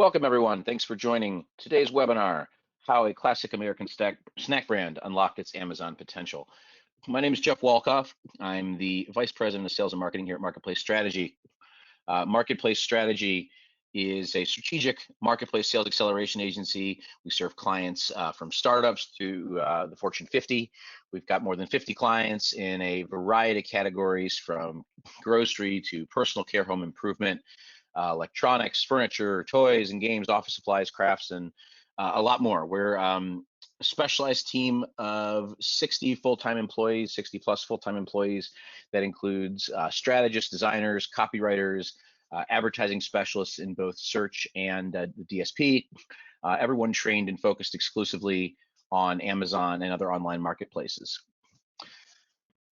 Welcome, everyone. Thanks for joining today's webinar, How a Classic American Snack Brand Unlocked Its Amazon Potential. My name is Jeff Walkoff. I'm the Vice President of Sales and Marketing here at Marketplace Strategy. Marketplace Strategy is a strategic marketplace sales acceleration agency. We serve clients from startups to the Fortune 50. We've got more than 50 clients in a variety of categories, from grocery to personal care, home improvement, electronics, furniture, toys and games, office supplies, crafts, and a lot more. We're a specialized team of 60 full-time employees, 60 plus full-time employees. That includes strategists, designers, copywriters, advertising specialists in both search and the DSP, everyone trained and focused exclusively on Amazon and other online marketplaces.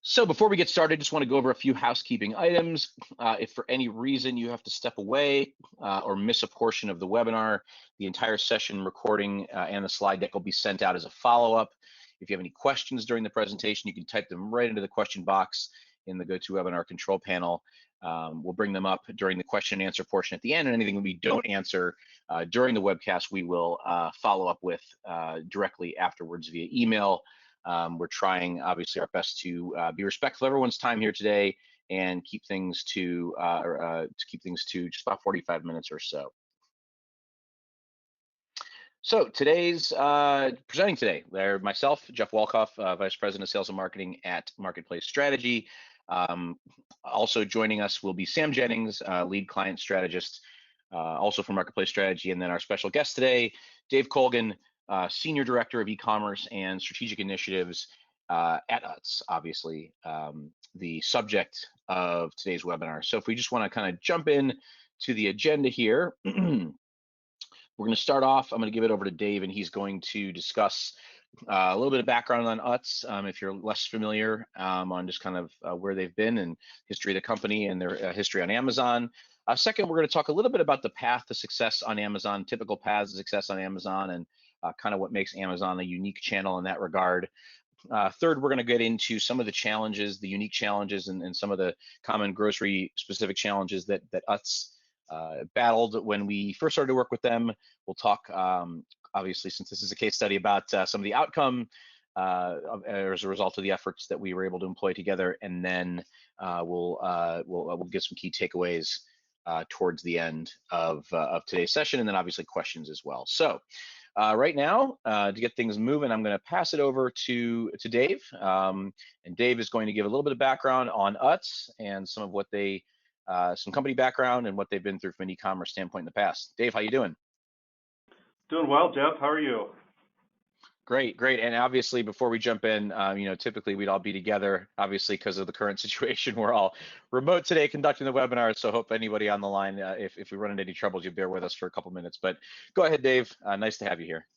So before we get started, just want to go over a few housekeeping items. If for any reason you have to step away or miss a portion of the webinar, the entire session recording and the slide deck will be sent out as a follow-up. If you have any questions during the presentation, you can type them right into the question box in the GoToWebinar control panel. We'll bring them up during the question and answer portion at the end, and anything we don't answer during the webcast, we will follow up with directly afterwards via email. We're trying, obviously, our best to be respectful of everyone's time here today and keep things to just about 45 minutes or so. So today's presenting today, they're myself, Jeff Walkoff, Vice President of Sales and Marketing at Marketplace Strategy. Also joining us will be Sam Jennings, lead client strategist, also from Marketplace Strategy, and then our special guest today, Dave Colgan, Senior Director of E-commerce and Strategic Initiatives at Utz, obviously the subject of today's webinar. So if we just want to kind of jump in to the agenda here, we're going to start off. I'm going to give it over to Dave, and he's going to discuss a little bit of background on Utz, if you're less familiar, on just kind of where they've been and history of the company and their history on Amazon. Second, we're going to talk a little bit about the path to success on Amazon, typical paths to success on Amazon, and kind of what makes Amazon a unique channel in that regard. Third, we're going to get into some of the challenges, the unique challenges, and some of the common grocery-specific challenges that Utz battled when we first started to work with them. We'll talk, obviously, since this is a case study, about some of the outcome as a result of the efforts that we were able to employ together, and then we'll give some key takeaways towards the end of today's session, and then obviously questions as well. So right now, to get things moving, I'm going to pass it over to Dave, and Dave is going to give a little bit of background on Utz and some of what they some company background and what they've been through from an e-commerce standpoint in the past. Dave, how you doing? Doing well, Jeff. How are you? Great, great. And obviously, before we jump in, typically we'd all be together, obviously, because of the current situation. We're all remote today conducting the webinar, so hope anybody on the line, if we run into any troubles, you bear with us for a couple minutes. But go ahead, Dave. Nice to have you here.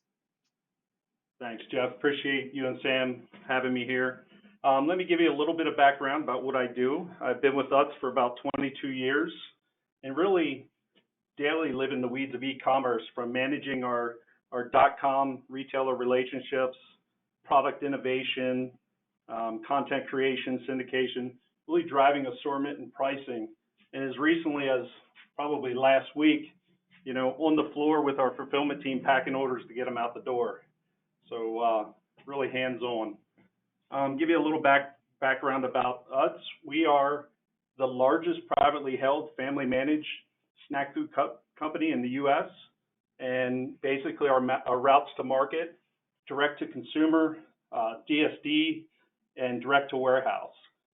Thanks, Jeff. Appreciate you and Sam having me here. Let me give you a little bit of background about what I do. I've been with Utz for about 22 years and really daily live in the weeds of e-commerce, from managing our .com retailer relationships, product innovation, content creation, syndication, really driving assortment and pricing. And as recently as probably last week, on the floor with our fulfillment team, packing orders to get them out the door. So really hands-on. Give you a little background about Utz. We are the largest privately held, family-managed snack food company in the U.S. And basically our routes to market, direct to consumer, DSD, and direct to warehouse.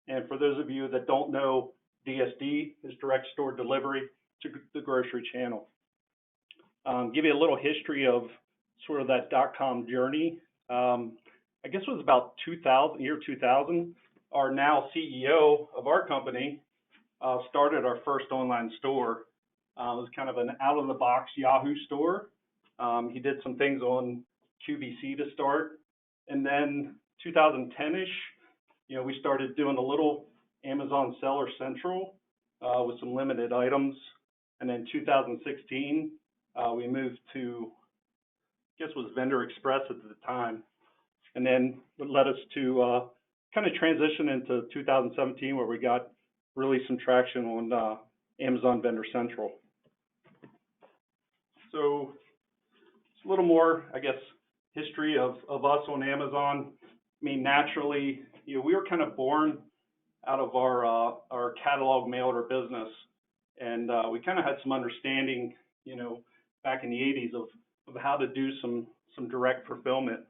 And for those of you that don't know, DSD is direct store delivery to the grocery channel. Give you a little history of sort of that .com journey. I guess it was about 2000. Our now CEO of our company started our first online store. It was kind of an out-of-the-box Yahoo store. He did some things on QVC to start. And then 2010-ish, we started doing a little Amazon Seller Central with some limited items. And then 2016, we moved to, I guess it was Vendor Express at the time. And then what led us to kind of transition into 2017, where we got really some traction on Amazon Vendor Central. So it's a little more, I guess, history of us on Amazon. I mean, naturally, we were kind of born out of our catalog mail order business, and we kind of had some understanding, back in the 80s of how to do some direct fulfillment.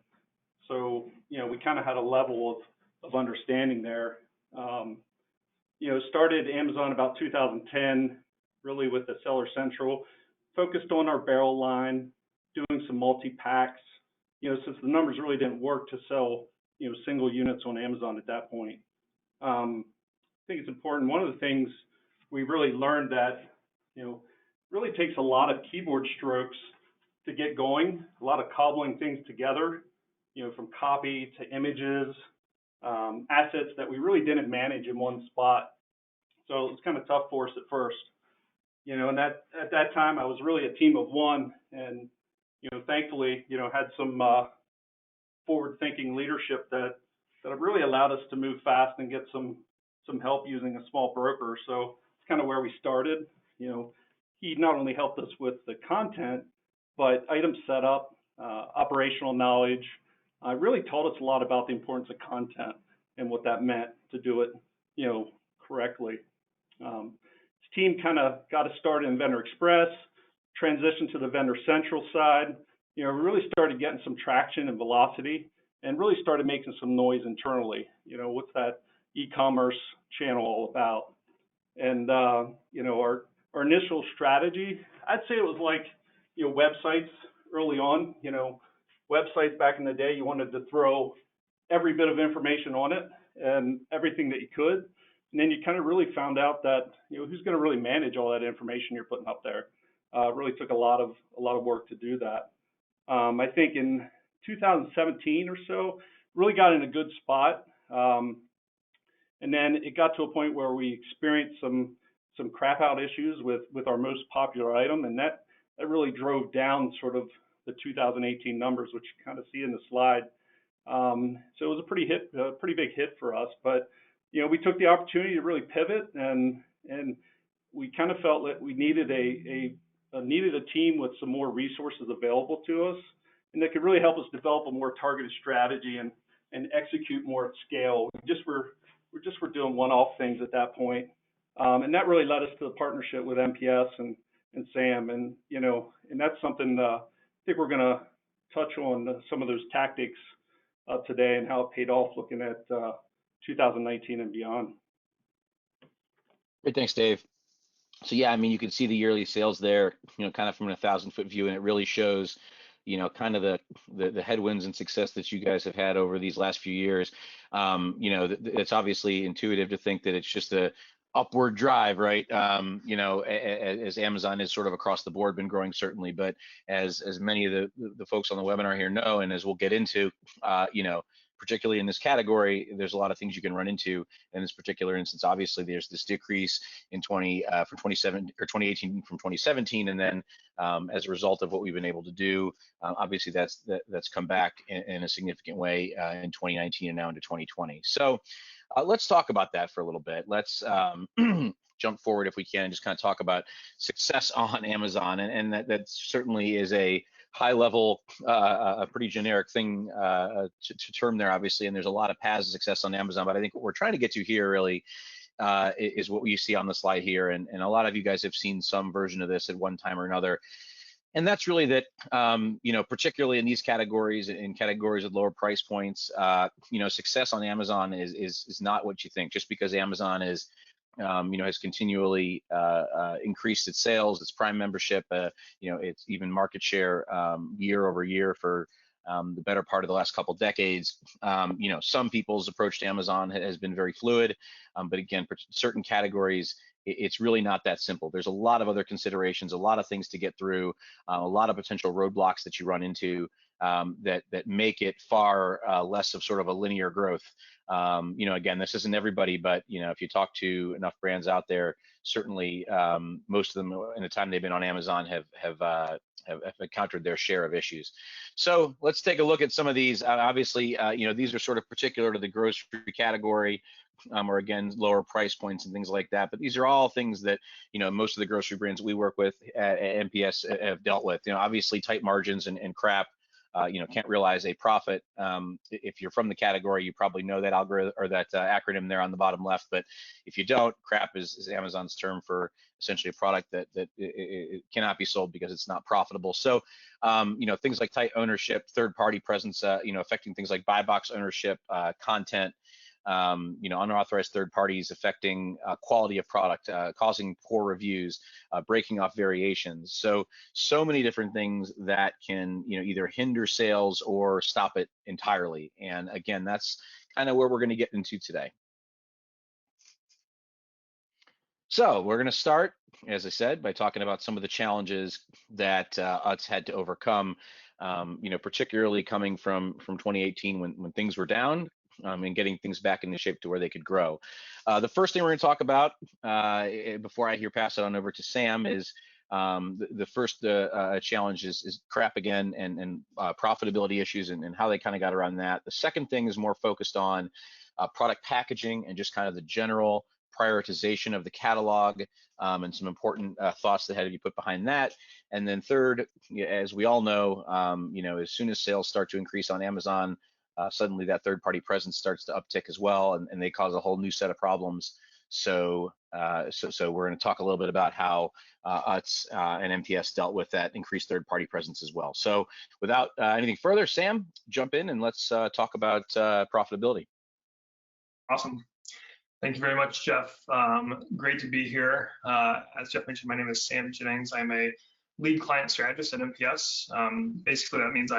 So, we kind of had a level of understanding there. Started Amazon about 2010, really with the Seller Central, focused on our barrel line, doing some multi-packs, since the numbers really didn't work to sell, single units on Amazon at that point. I think it's important. One of the things we really learned that, really takes a lot of keyboard strokes to get going, a lot of cobbling things together, from copy to images, assets that we really didn't manage in one spot. So it was kind of tough for us at first, and at that time I was really a team of one, and, thankfully, had some forward-thinking leadership that really allowed us to move fast and get some help using a small broker. So it's kind of where we started. He not only helped us with the content, but item setup, operational knowledge, really taught us a lot about the importance of content and what that meant to do it, correctly. His team kind of got us started in Vendor Express, transitioned to the Vendor Central side. We really started getting some traction and velocity, and really started making some noise internally. What's that e-commerce channel all about? And our initial strategy, I'd say it was like, websites early on. Websites back in the day, you wanted to throw every bit of information on it and everything that you could, and then you kind of really found out that, who's going to really manage all that information you're putting up there. It really took a lot of work to do that. I think in 2017 or so, really got in a good spot. And then it got to a point where we experienced some crap out issues with our most popular item, and that really drove down sort of the 2018 numbers, which you kind of see in the slide. So it was a pretty big hit for us. But we took the opportunity to really pivot, and we kind of felt that we needed a team with some more resources available to us, and that could really help us develop a more targeted strategy and execute more at scale. We just were doing one-off things at that point, and that really led us to the partnership with MPS and Sam, and that's something I think we're going to touch on some of those tactics today and how it paid off looking at 2019 and beyond. Great, thanks, Dave. So yeah, I mean, you can see the yearly sales there, kind of from a 1,000-foot view, and it really shows, kind of the headwinds and success that you guys have had over these last few years. It's obviously intuitive to think that it's just a upward drive, right? As Amazon is sort of across the board been growing, certainly, but as many of the folks on the webinar here know, and as we'll get into, particularly in this category, there's a lot of things you can run into. In this particular instance, obviously, there's this decrease in 2018 from 2017, and then as a result of what we've been able to do, obviously that's come back in a significant way in 2019 and now into 2020. So let's talk about that for a little bit. Let's jump forward if we can and just kind of talk about success on Amazon, and that certainly is a high level, a pretty generic thing to term there, obviously, and there's a lot of paths of success on Amazon, but I think what we're trying to get to here really is what you see on the slide here, and a lot of you guys have seen some version of this at one time or another, and that's really that, particularly in these categories, in categories with lower price points, success on Amazon is not what you think. Just because Amazon is has continually increased its sales, its Prime membership, its even market share year over year for the better part of the last couple decades. Some people's approach to Amazon has been very fluid, but again, for certain categories, it's really not that simple. There's a lot of other considerations, a lot of things to get through, a lot of potential roadblocks that you run into that make it far less of sort of a linear growth. Again, this isn't everybody, but if you talk to enough brands out there, certainly most of them in the time they've been on Amazon have encountered their share of issues. So let's take a look at some of these. Obviously, these are sort of particular to the grocery category, or again, lower price points and things like that. But these are all things that most of the grocery brands we work with at MPS have dealt with. Obviously, tight margins and crap. Can't realize a profit. If you're from the category, you probably know that algorithm or that acronym there on the bottom left. But if you don't, crap is Amazon's term for essentially a product that it cannot be sold because it's not profitable. So, things like tight ownership, third-party presence, affecting things like buy box ownership, content. Unauthorized third parties affecting quality of product, causing poor reviews, breaking off variations. So many different things that can, either hinder sales or stop it entirely. And again, that's kind of where we're going to get into today. So we're going to start, as I said, by talking about some of the challenges that Utz had to overcome, particularly coming from 2018 when things were down. And getting things back into shape to where they could grow. The first thing we're going to talk about before I pass it on over to Sam is the first challenge is crap again and profitability issues and how they kind of got around that. The second thing is more focused on product packaging and just kind of the general prioritization of the catalog and some important thoughts that had to be put behind that. And then third, as we all know, as soon as sales start to increase on Amazon, suddenly that third-party presence starts to uptick as well, and they cause a whole new set of problems. So we're going to talk a little bit about how Utz and MPS dealt with that increased third-party presence as well. So without anything further, Sam, jump in and let's talk about profitability. Awesome. Thank you very much, Jeff. Great to be here. As Jeff mentioned, my name is Sam Jennings. I'm a lead client strategist at MPS. Basically, that means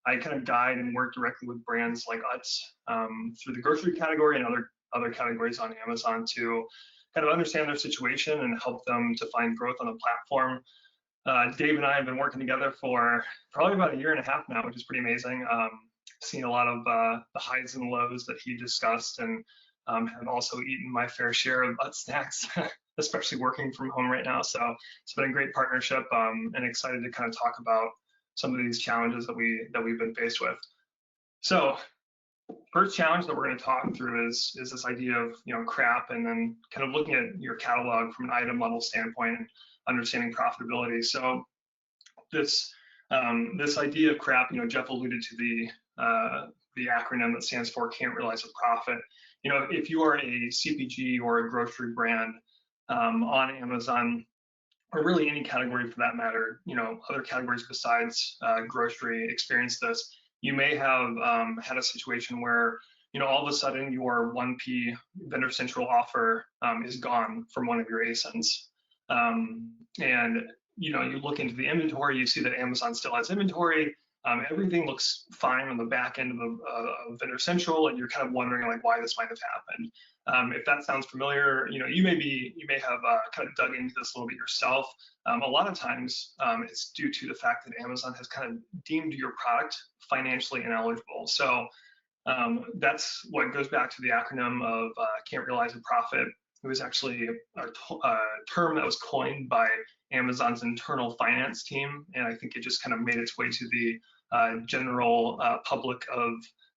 I kind of guide and work directly with brands like Utz through the grocery category and other categories on Amazon to kind of understand their situation and help them to find growth on the platform. Dave and I have been working together for probably about 1.5 years now, which is pretty amazing. Seen a lot of the highs and lows that he discussed, and have also eaten my fair share of Utz snacks, especially working from home right now. So it's been a great partnership, and excited to kind of talk about some of these challenges that we've been faced with. So first challenge that we're going to talk through is this idea of crap, and then kind of looking at your catalog from an item level standpoint and understanding profitability. So this idea of crap, Jeff alluded to the acronym that stands for can't realize a profit. If you are a CPG or a grocery brand on Amazon, or really any category for that matter, other categories besides grocery experience this. You may have had a situation where, all of a sudden your 1P Vendor Central offer is gone from one of your ASINs. And, you look into the inventory, you see that Amazon still has inventory. Everything looks fine on the back end of Vendor Central, and you're kind of wondering why this might have happened. If that sounds familiar, you may have kind of dug into this a little bit yourself. A lot of times it's due to the fact that Amazon has kind of deemed your product financially ineligible. So that's what goes back to the acronym of can't realize a profit. It was actually a term that was coined by Amazon's internal finance team, and I think it just kind of made its way to the general public of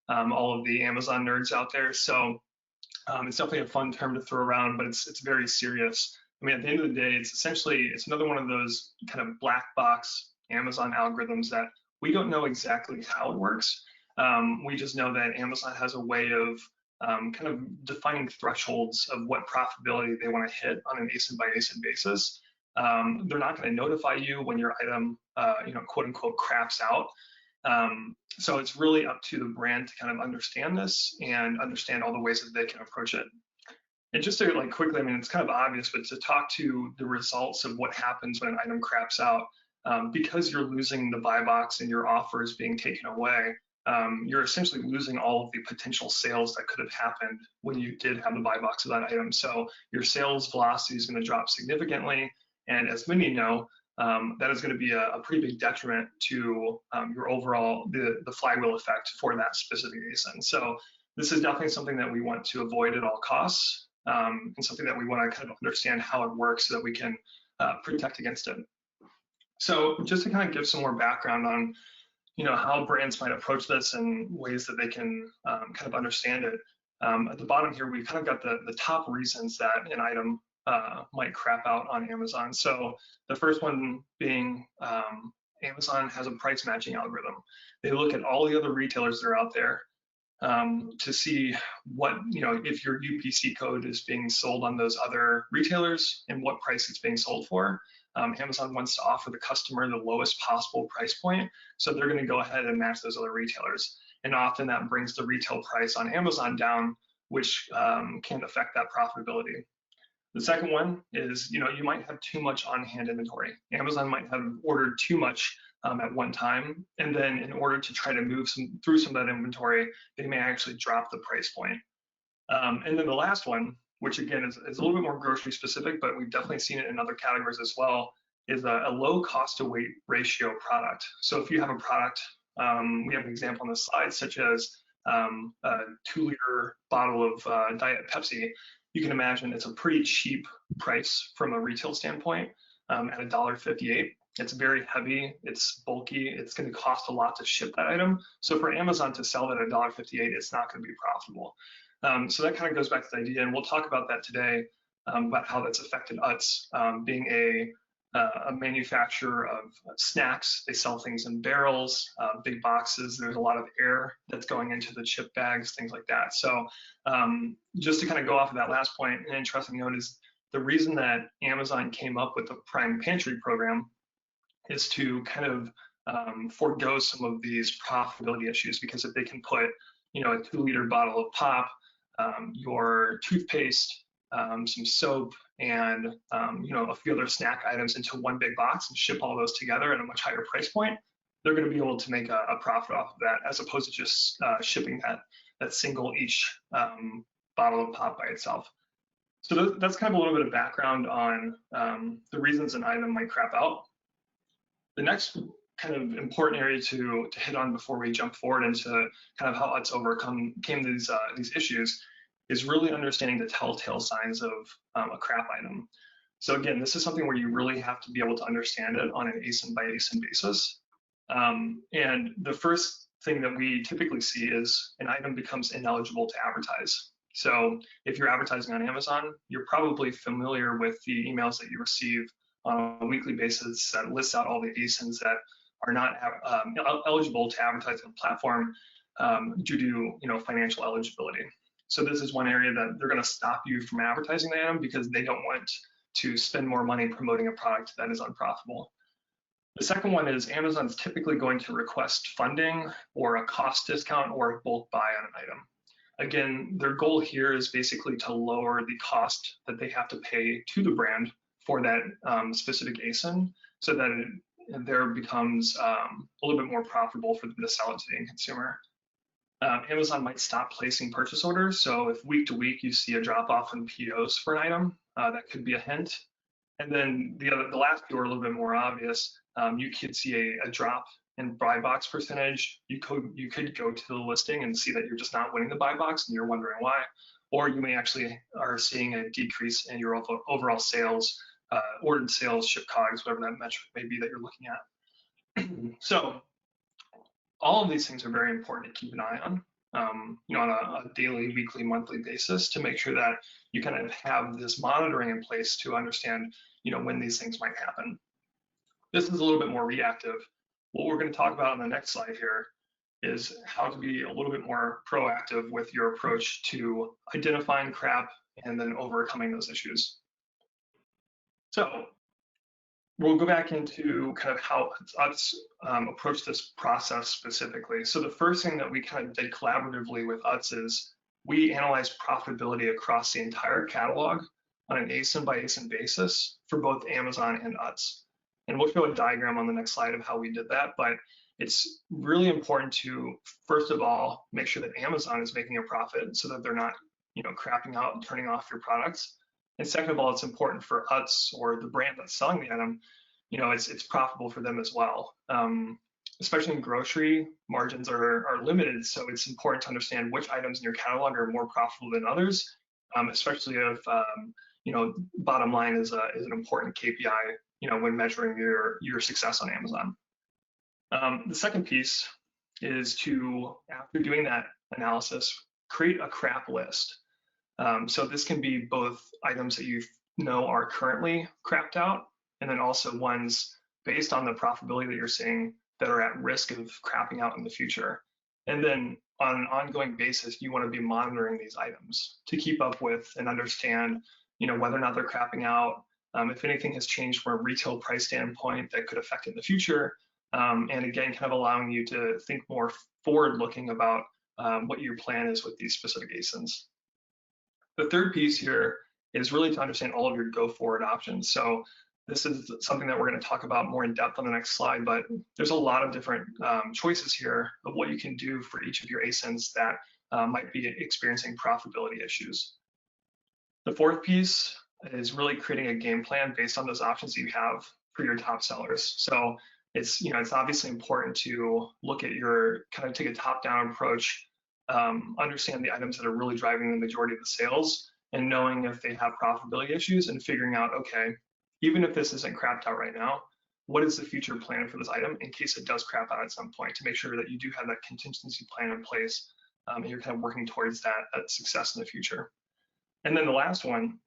all of the Amazon nerds out there. So it's definitely a fun term to throw around, but it's very serious. I mean, at the end of the day, it's another one of those kind of black box Amazon algorithms that we don't know exactly how it works. We just know that Amazon has a way of kind of defining thresholds of what profitability they want to hit on an ASIN by ASIN basis. They're not going to notify you when your item, quote unquote, craps out. So it's really up to the brand to kind of understand this and understand all the ways that they can approach it. And just to quickly, I mean, it's kind of obvious, but to talk to the results of what happens when an item craps out, because you're losing the buy box and your offer is being taken away, you're essentially losing all of the potential sales that could have happened when you did have the buy box of that item. So your sales velocity is going to drop significantly. And as many know, that is going to be a pretty big detriment to your overall, the flywheel effect for that specific ASIN. So this is definitely something that we want to avoid at all costs, and something that we want to kind of understand how it works so that we can protect against it. So just to kind of give some more background on, how brands might approach this and ways that they can kind of understand it. At the bottom here, we've kind of got the top reasons that an item might crap out on Amazon. So the first one being Amazon has a price matching algorithm. They look at all the other retailers that are out there to see what, if your UPC code is being sold on those other retailers and what price it's being sold for. Amazon wants to offer the customer the lowest possible price point, so they're going to go ahead and match those other retailers. And often that brings the retail price on Amazon down, which can affect that profitability. The second one is, you might have too much on-hand inventory. Amazon might have ordered too much at one time, and then in order to try to move through some of that inventory, they may actually drop the price point. And then the last one, which again is a little bit more grocery specific, but we've definitely seen it in other categories as well, is a low cost to weight ratio product. So if you have a product, we have an example on the slide, such as a 2-liter bottle of Diet Pepsi. You can imagine it's a pretty cheap price from a retail standpoint at $1.58. It's very heavy, it's bulky, it's going to cost a lot to ship that item. So for Amazon to sell that at $1.58, it's not going to be profitable. So that kind of goes back to the idea, and we'll talk about that today, about how that's affected Utz, being a manufacturer of snacks. They sell things in barrels, big boxes. There's a lot of air that's going into the chip bags, things like that. So just to kind of go off of that last point, an interesting note is the reason that Amazon came up with the Prime Pantry program is to kind of forego some of these profitability issues, because if they can put, a 2-liter bottle of pop, your toothpaste, some soap, and a few other snack items into one big box and ship all those together at a much higher price point, they're going to be able to make a profit off of that, as opposed to just shipping that single each bottle of pop by itself. So that's kind of a little bit of background on the reasons an item might crap out. The next kind of important area to hit on before we jump forward into kind of how Utz overcame these issues is really understanding the telltale signs of a crap item. So again, this is something where you really have to be able to understand it on an ASIN by ASIN basis. And the first thing that we typically see is an item becomes ineligible to advertise. So if you're advertising on Amazon, you're probably familiar with the emails that you receive on a weekly basis that lists out all the ASINs that are not eligible to advertise on the platform due to financial eligibility. So this is one area that they're going to stop you from advertising the item, because they don't want to spend more money promoting a product that is unprofitable. The second one is Amazon's typically going to request funding or a cost discount or a bulk buy on an item. Again, their goal here is basically to lower the cost that they have to pay to the brand for that specific ASIN, so that it there becomes a little bit more profitable for them to sell it to the end consumer. Amazon might stop placing purchase orders. So if week to week you see a drop off in POs for an item, that could be a hint. And then the last two are a little bit more obvious. You could see a drop in buy box percentage. You could go to the listing and see that you're just not winning the buy box and you're wondering why. Or you may actually are seeing a decrease in your overall sales, ordered sales, ship COGS, whatever that metric may be that you're looking at. So all of these things are very important to keep an eye on, on a daily, weekly, monthly basis, to make sure that you kind of have this monitoring in place to understand, when these things might happen. This is a little bit more reactive. What we're going to talk about on the next slide here is how to be a little bit more proactive with your approach to identifying crap and then overcoming those issues. So we'll go back into kind of how Utz approach this process specifically. So the first thing that we kind of did collaboratively with Utz is we analyzed profitability across the entire catalog on an ASIN by ASIN basis for both Amazon and Utz. And we'll show a diagram on the next slide of how we did that, but it's really important to, first of all, make sure that Amazon is making a profit so that they're not, crapping out and turning off your products. And second of all, it's important for Utz, or the brand that's selling the item, it's profitable for them as well. Especially in grocery, margins are limited, so it's important to understand which items in your catalog are more profitable than others, especially if bottom line is an important KPI, when measuring your success on Amazon. The second piece is to, after doing that analysis, create a crap list. So this can be both items that you know are currently crapped out, and then also ones based on the profitability that you're seeing that are at risk of crapping out in the future. And then on an ongoing basis, you want to be monitoring these items to keep up with and understand, whether or not they're crapping out, if anything has changed from a retail price standpoint that could affect it in the future. And again, kind of allowing you to think more forward-looking about what your plan is with these specific ASINs. The third piece here is really to understand all of your go-forward options. So this is something that we're going to talk about more in depth on the next slide, but there's a lot of different choices here of what you can do for each of your ASINs that might be experiencing profitability issues. The fourth piece is really creating a game plan based on those options that you have for your top sellers. So it's obviously important to look at kind of take a top-down approach, understand the items that are really driving the majority of the sales, and knowing if they have profitability issues and figuring out, okay, even if this isn't crapped out right now, what is the future plan for this item in case it does crap out at some point, to make sure that you do have that contingency plan in place, and you're kind of working towards that success in the future. And then the last one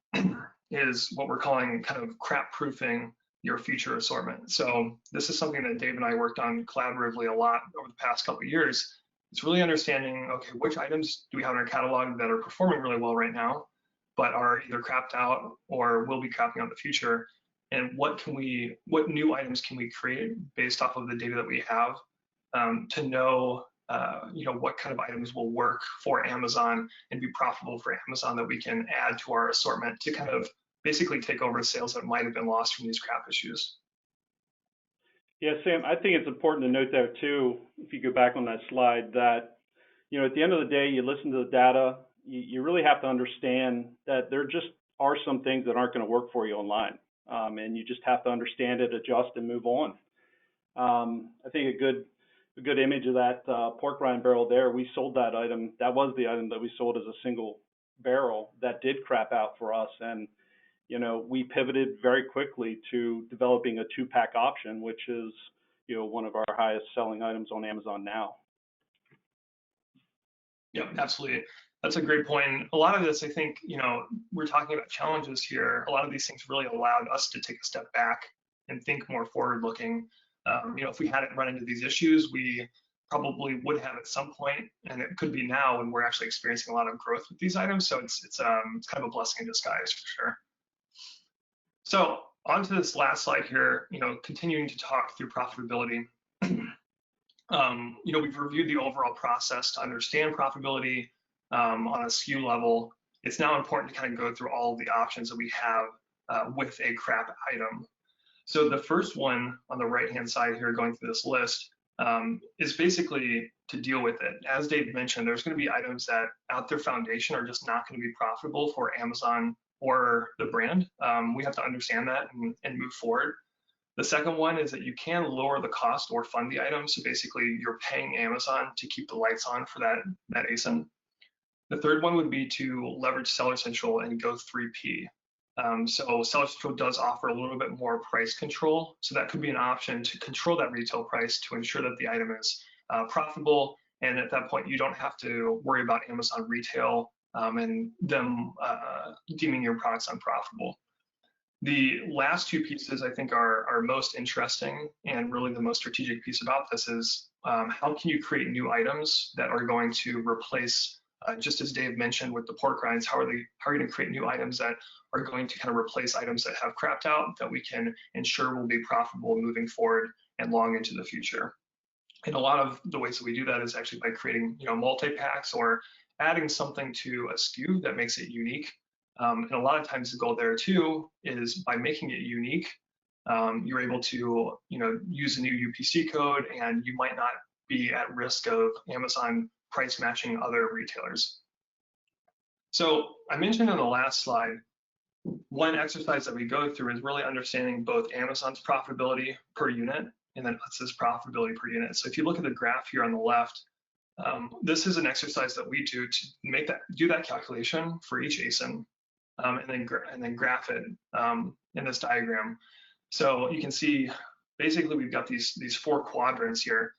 is what we're calling kind of crap proofing your future assortment. So this is something that Dave and I worked on collaboratively a lot over the past couple of years. It's really understanding, okay, which items do we have in our catalog that are performing really well right now, but are either crapped out or will be crapping out in the future, and what new items can we create based off of the data that we have, to know what kind of items will work for Amazon and be profitable for Amazon that we can add to our assortment to kind of basically take over sales that might have been lost from these crap issues. Yeah, Sam, I think it's important to note there too, if you go back on that slide, that at the end of the day, you listen to the data, you really have to understand that there just are some things that aren't going to work for you online, and you just have to understand it, adjust, and move on. I think a good image of that pork rind barrel there, we sold that item. That was the item that we sold as a single barrel that did crap out for us, and we pivoted very quickly to developing a 2-pack option, which is one of our highest selling items on Amazon now. Yeah, absolutely. That's a great point. A lot of this, I think, we're talking about challenges here. A lot of these things really allowed us to take a step back and think more forward-looking. If we hadn't run into these issues, we probably would have at some point, and it could be now when we're actually experiencing a lot of growth with these items. So it's kind of a blessing in disguise for sure. So on to this last slide here, continuing to talk through profitability. We've reviewed the overall process to understand profitability on a SKU level. It's now important to kind of go through all of the options that we have with a crap item. So the first one on the right-hand side here, going through this list, is basically to deal with it. As Dave mentioned, there's going to be items that at their foundation are just not going to be profitable for Amazon or the brand. We have to understand that and move forward. The second one is that you can lower the cost or fund the item. So basically you're paying Amazon to keep the lights on for that ASIN. The third one would be to leverage Seller Central and go 3P. So Seller Central does offer a little bit more price control. So that could be an option to control that retail price to ensure that the item is profitable. And at that point, you don't have to worry about Amazon retail and them deeming your products unprofitable. The last two pieces I think are most interesting, and really the most strategic piece about this is how can you create new items that are going to replace, just as Dave mentioned with the pork rinds, how are you going to create new items that are going to kind of replace items that have crapped out that we can ensure will be profitable moving forward and long into the future. And a lot of the ways that we do that is actually by creating multi-packs or adding something to a SKU that makes it unique. And a lot of times the goal there too is by making it unique, you're able to use a new UPC code, and you might not be at risk of Amazon price matching other retailers. So I mentioned on the last slide, one exercise that we go through is really understanding both Amazon's profitability per unit and then Utz's profitability per unit. So if you look at the graph here on the left, this is an exercise that we do to do that calculation for each ASIN, and then graph it in this diagram. So you can see basically we've got these four quadrants here.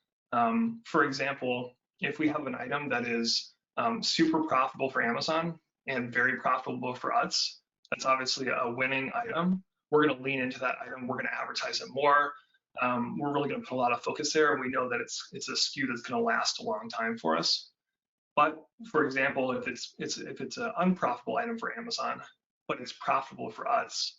For example, if we have an item that is super profitable for Amazon and very profitable for Utz, that's obviously a winning item. We're going to lean into that item. We're going to advertise it more. We're really going to put a lot of focus there, and we know that it's a SKU that's going to last a long time for us. But for example, if it's an unprofitable item for Amazon, but it's profitable for Utz,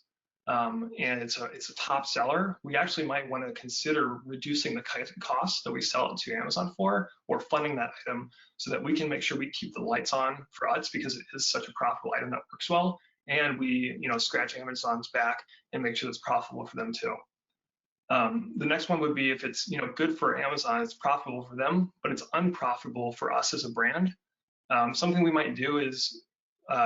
and it's a top seller, we actually might want to consider reducing the cost that we sell it to Amazon for, or funding that item so that we can make sure we keep the lights on for Utz because it is such a profitable item that works well, and we scratch Amazon's back and make sure it's profitable for them too. The next one would be if it's good for Amazon, it's profitable for them, but it's unprofitable for us as a brand. Something we might do is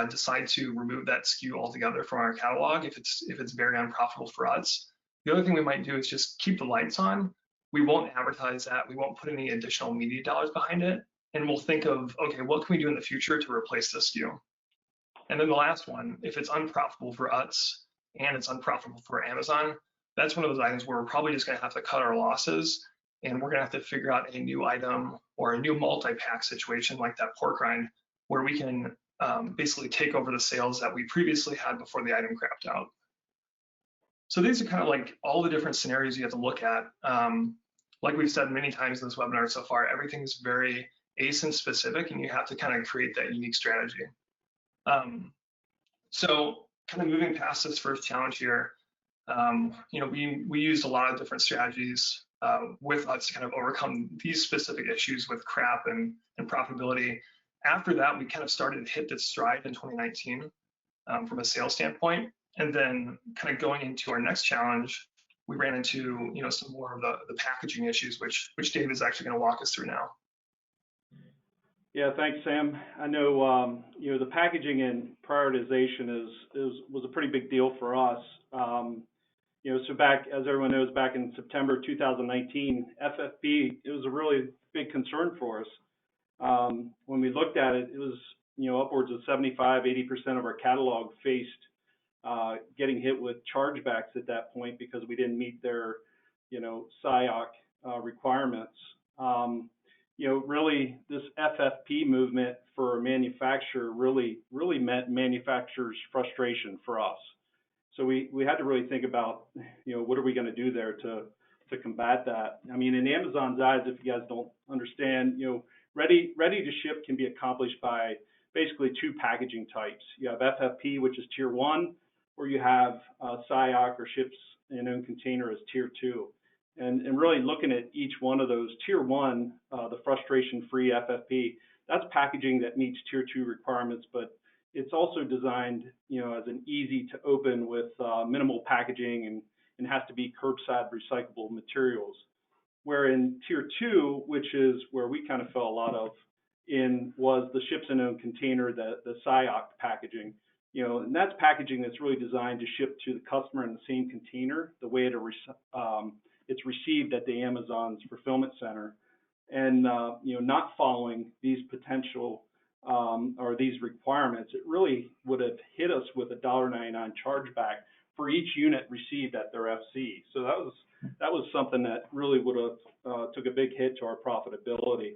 decide to remove that SKU altogether from our catalog if it's very unprofitable for us. The other thing we might do is just keep the lights on. We won't advertise that. We won't put any additional media dollars behind it, and we'll think of, okay, what can we do in the future to replace this SKU? And then the last one, if it's unprofitable for Utz and it's unprofitable for Amazon, that's one of those items where we're probably just going to have to cut our losses, and we're going to have to figure out a new item or a new multi-pack situation like that pork rind, where we can basically take over the sales that we previously had before the item crapped out. So these are kind of like all the different scenarios you have to look at. Like we've said many times in this webinar so far, everything is very ASIN specific, and you have to kind of create that unique strategy. So kind of moving past this first challenge here, we used a lot of different strategies with Utz to kind of overcome these specific issues with crap and profitability. After that, we kind of started to hit this stride in 2019 from a sales standpoint. And then kind of going into our next challenge, we ran into some more of the packaging issues, which Dave is actually going to walk us through now. Yeah, thanks, Sam. I know the packaging and prioritization was a pretty big deal for us. So back, as everyone knows, back in September 2019, FFP, it was a really big concern for us. When we looked at it, it was upwards of 75–80% of our catalog faced getting hit with chargebacks at that point because we didn't meet their SIOC requirements. Really this FFP movement for a manufacturer really meant manufacturer's frustration for us. So we had to really think about what are we going to do there to combat that. I mean, in Amazon's eyes, if you guys don't understand, ready to ship can be accomplished by basically two packaging types. You have FFP, which is tier 1, or you have SIOC, or ships in own container, as tier 2. And really looking at each one of those, tier 1, the frustration-free FFP, that's packaging that meets tier 2 requirements, but it's also designed as an easy to open with minimal packaging and has to be curbside recyclable materials. Where in tier 2, which is where we kind of fell a lot of was the ships in own container, the SIOC packaging. And that's packaging that's really designed to ship to the customer in the same container, the way it's received at the Amazon's fulfillment center, and not following these potential or these requirements, it really would have hit us with a $1.99 chargeback for each unit received at their FC. So that was something that really would have took a big hit to our profitability.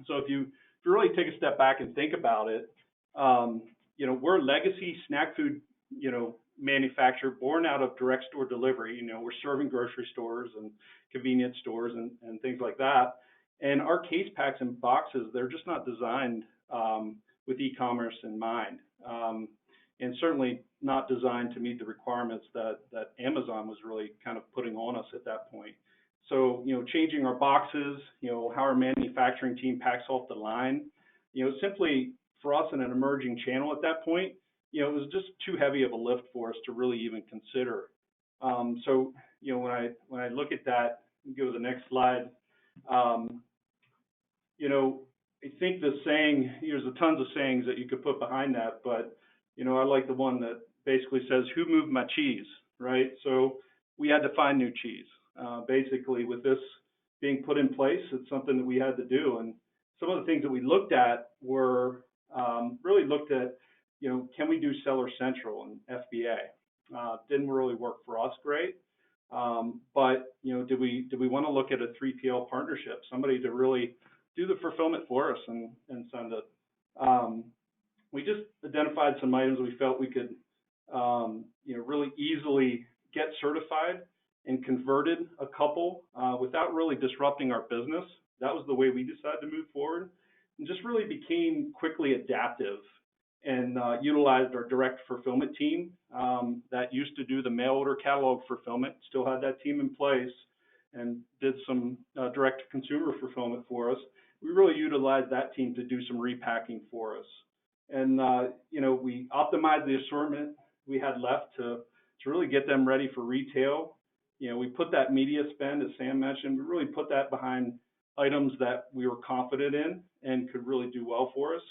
So if you really take a step back and think about it, we're a legacy snack food manufacturer born out of direct store delivery. We're serving grocery stores and convenience stores and things like that. And our case packs and boxes, they're just not designed with e-commerce in mind, and certainly not designed to meet the requirements that Amazon was really kind of putting on us at that point. So, changing our boxes, how our manufacturing team packs off the line, simply for us in an emerging channel at that point, it was just too heavy of a lift for us to really even consider. So, when I look at that, go to the next slide. I think the saying, there's tons of sayings that you could put behind that, but I like the one that basically says, who moved my cheese, right? So we had to find new cheese. Basically, with this being put in place, it's something that we had to do. And some of the things that we looked at were really looked at, can we do Seller Central and FBA? Didn't really work for us great. But did we want to look at a 3PL partnership, somebody to really do the fulfillment for us and send it? We just identified some items we felt we could really easily get certified and converted a couple without really disrupting our business. That was the way we decided to move forward, and just really became quickly adaptive and utilized our direct fulfillment team that used to do the mail order catalog fulfillment, still had that team in place, and did some direct to consumer fulfillment for us. We really utilized that team to do some repacking for us. And we optimized the assortment we had left to really get them ready for retail. We put that media spend, as Sam mentioned, we really put that behind items that we were confident in and could really do well for us,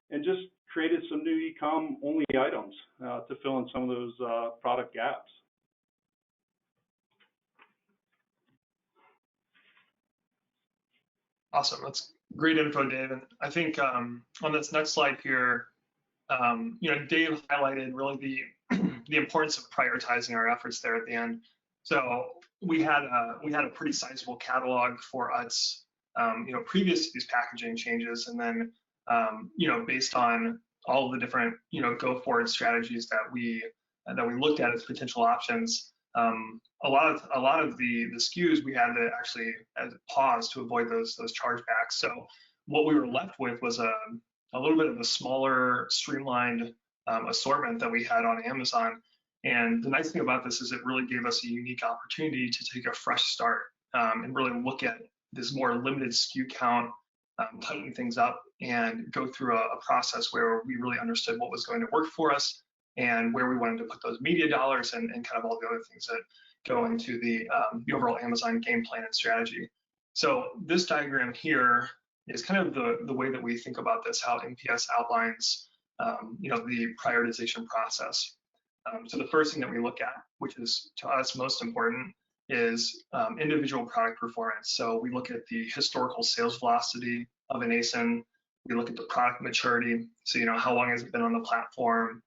and just created some new e-com only items to fill in some of those product gaps. Awesome, that's great info, Dave. And I think on this next slide here, Dave highlighted really the importance of prioritizing our efforts there at the end. So we had a pretty sizable catalog for Utz, previous to these packaging changes, and then based on all of the different go forward strategies that we looked at as potential options, a lot of the SKUs we had to actually pause to avoid those chargebacks. So what we were left with was a little bit of a smaller, streamlined assortment that we had on Amazon. And the nice thing about this is it really gave us a unique opportunity to take a fresh start and really look at this more limited SKU count, tighten things up, and go through a process where we really understood what was going to work for us and where we wanted to put those media dollars and kind of all the other things that go into the overall Amazon game plan and strategy. So this diagram here is kind of the way that we think about this, how MPS outlines the prioritization process. So the first thing that we look at, which is to us most important, is individual product performance. So we look at the historical sales velocity of an ASIN. We look at the product maturity. So how long has it been on the platform?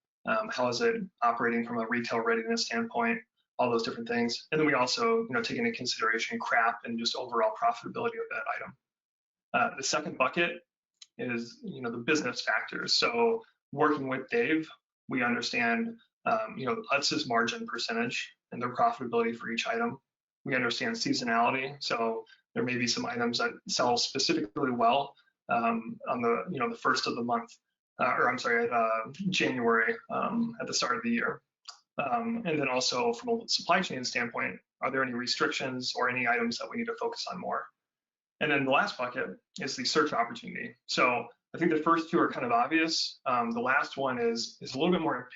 How is it operating from a retail readiness standpoint? All those different things. And then we also take into consideration CRAP and just overall profitability of that item. The second bucket is the business factors. So working with Dave, we understand Utz's margin percentage and their profitability for each item. We understand seasonality. So there may be some items that sell specifically well on the first of the month, January at the start of the year. And then also from a supply chain standpoint, are there any restrictions or any items that we need to focus on more? And then the last bucket is the search opportunity. So I think the first two are kind of obvious. The last one is a little bit more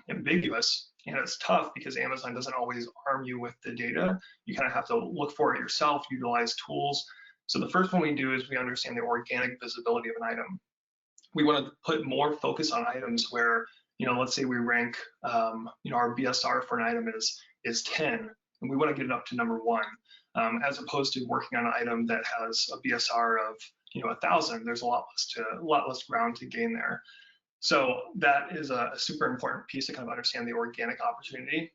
ambiguous, and it's tough because Amazon doesn't always arm you with the data. You kind of have to look for it yourself, utilize tools. So the first one we do is we understand the organic visibility of an item. We want to put more focus on items where, let's say we rank, our BSR for an item is 10, and we want to get it up to number 1, as opposed to working on an item that has a BSR of 1,000. There's a lot less ground to gain there. So that is a super important piece to kind of understand the organic opportunity.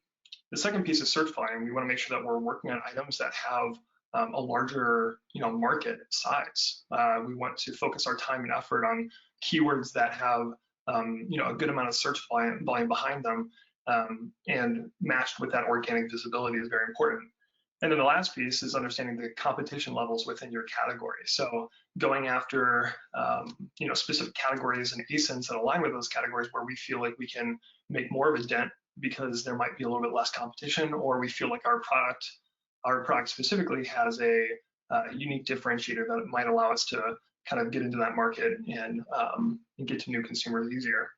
The second piece is search volume. We want to make sure that we're working on items that have a larger market size. We want to focus our time and effort on keywords that have a good amount of search volume behind them, and matched with that organic visibility is very important. And then the last piece is understanding the competition levels within your category. So going after specific categories and ASINs that align with those categories where we feel like we can make more of a dent because there might be a little bit less competition, or we feel like our product specifically has a unique differentiator that might allow us to kind of get into that market and get to new consumers easier.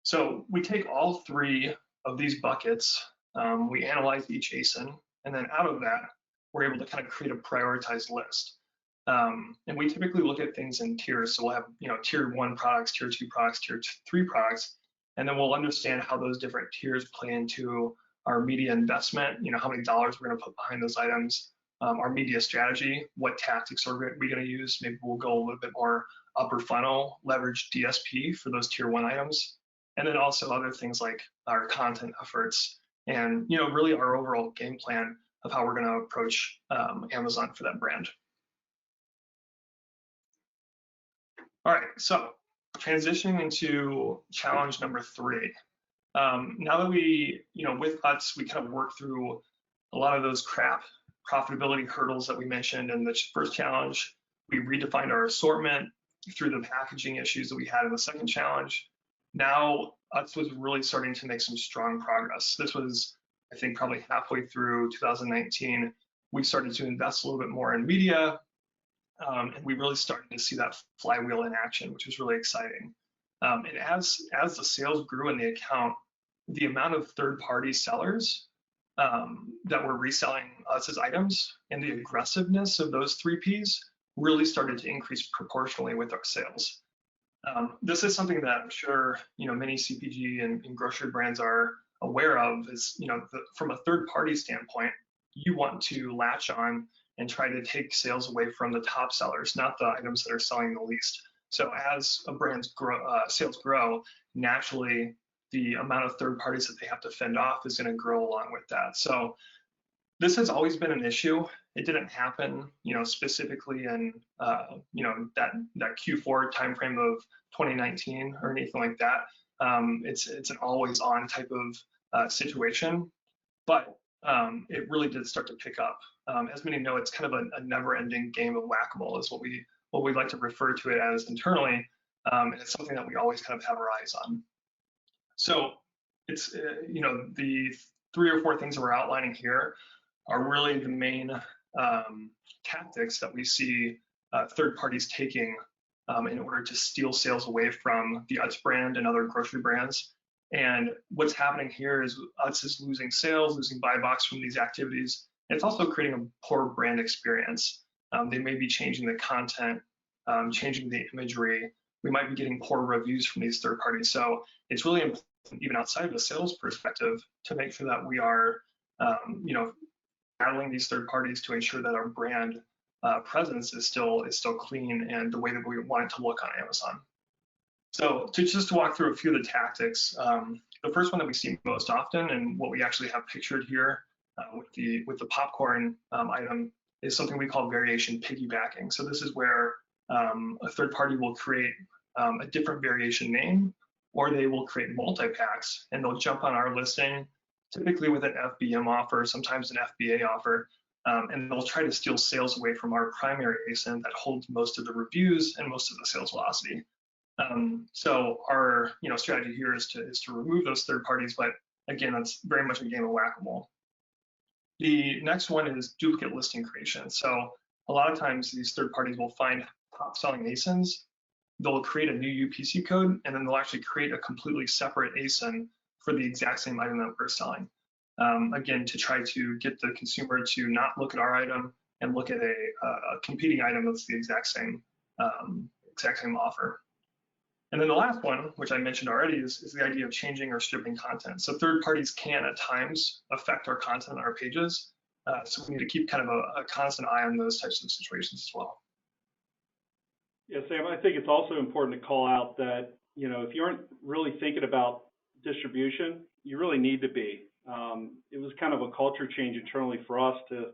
So we take all three of these buckets, we analyze each ASIN, and then out of that, we're able to kind of create a prioritized list. And we typically look at things in tiers. So we'll have, tier 1 products, tier 2 products, tier 3 products. And then we'll understand how those different tiers play into our media investment, how many dollars we're going to put behind those items, our media strategy, what tactics are we going to use. Maybe we'll go a little bit more upper funnel, leverage DSP for those tier 1 items. And then also other things like our content efforts and, really our overall game plan of how we're going to approach Amazon for that brand. All right, so transitioning into challenge number 3. Now that we, with Utz, we kind of work through a lot of those profitability hurdles that we mentioned in the first challenge. We redefined our assortment through the packaging issues that we had in the second challenge. Now Utz was really starting to make some strong progress. This was, I think, probably halfway through 2019. We started to invest a little bit more in media, and we really started to see that flywheel in action, which was really exciting. And as the sales grew in the account, the amount of third-party sellers that were reselling Utz's items and the aggressiveness of those 3Ps really started to increase proportionally with our sales. This is something that I'm sure many CPG and grocery brands are aware of. Is from a third-party standpoint, you want to latch on and try to take sales away from the top sellers, not the items that are selling the least. So as a brand's sales grow, naturally the amount of third parties that they have to fend off is going to grow along with that. So this has always been an issue. It didn't happen, specifically in that Q4 timeframe of 2019 or anything like that. It's an always-on type of situation, but it really did start to pick up. As many know, it's kind of a never-ending game of whack-a-mole, is what we like to refer to it as internally, and it's something that we always kind of have our eyes on. So it's the 3 or 4 things that we're outlining here are really the main tactics that we see third parties taking in order to steal sales away from the Utz brand and other grocery brands. And what's happening here is Utz is losing sales, losing buy box from these activities. It's also creating a poor brand experience. They may be changing the content, changing the imagery. We might be getting poor reviews from these third parties. So it's really important, even outside of the sales perspective, to make sure that we are, battling these third parties to ensure that our brand presence is still clean and the way that we want it to look on Amazon. So just to walk through a few of the tactics, the first one that we see most often, and what we actually have pictured here with the popcorn item, is something we call variation piggybacking. So this is where a third party will create a different variation name, or they will create multi-packs, and they'll jump on our listing, typically with an FBM offer, sometimes an FBA offer, and they'll try to steal sales away from our primary ASIN that holds most of the reviews and most of the sales velocity. So our strategy here is to remove those third parties, but again, that's very much a game of whack-a-mole. The next one is duplicate listing creation. So a lot of times these third parties will find top selling ASINs, they'll create a new UPC code, and then they'll actually create a completely separate ASIN for the exact same item that we're selling. Again, to try to get the consumer to not look at our item and look at a competing item that's the exact same offer. And then the last one, which I mentioned already, is the idea of changing or stripping content. So third parties can at times affect our content on our pages. So we need to keep kind of a constant eye on those types of situations as well. Yeah, Sam, I think it's also important to call out that, if you aren't really thinking about distribution, you really need to be. It was kind of a culture change internally for us to,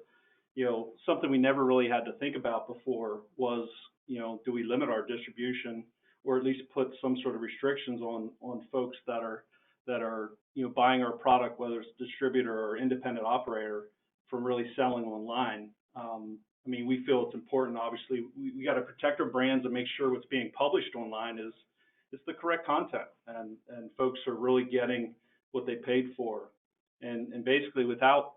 something we never really had to think about before was, do we limit our distribution, or at least put some sort of restrictions on folks that are buying our product, whether it's distributor or independent operator, from really selling online. We feel it's important. Obviously, we got to protect our brands and make sure what's being published online is the correct content, and folks are really getting what they paid for. And basically, without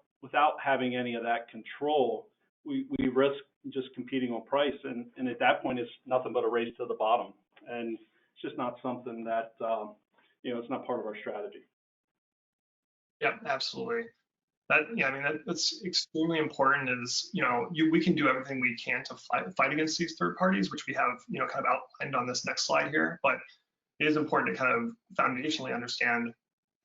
having any of that control, we risk just competing on price, and at that point, it's nothing but a race to the bottom. And it's just not something that, it's not part of our strategy. Yeah, absolutely. That's extremely important. Is we can do everything we can to fight against these third parties, which we have kind of outlined on this next slide here. But it is important to kind of foundationally understand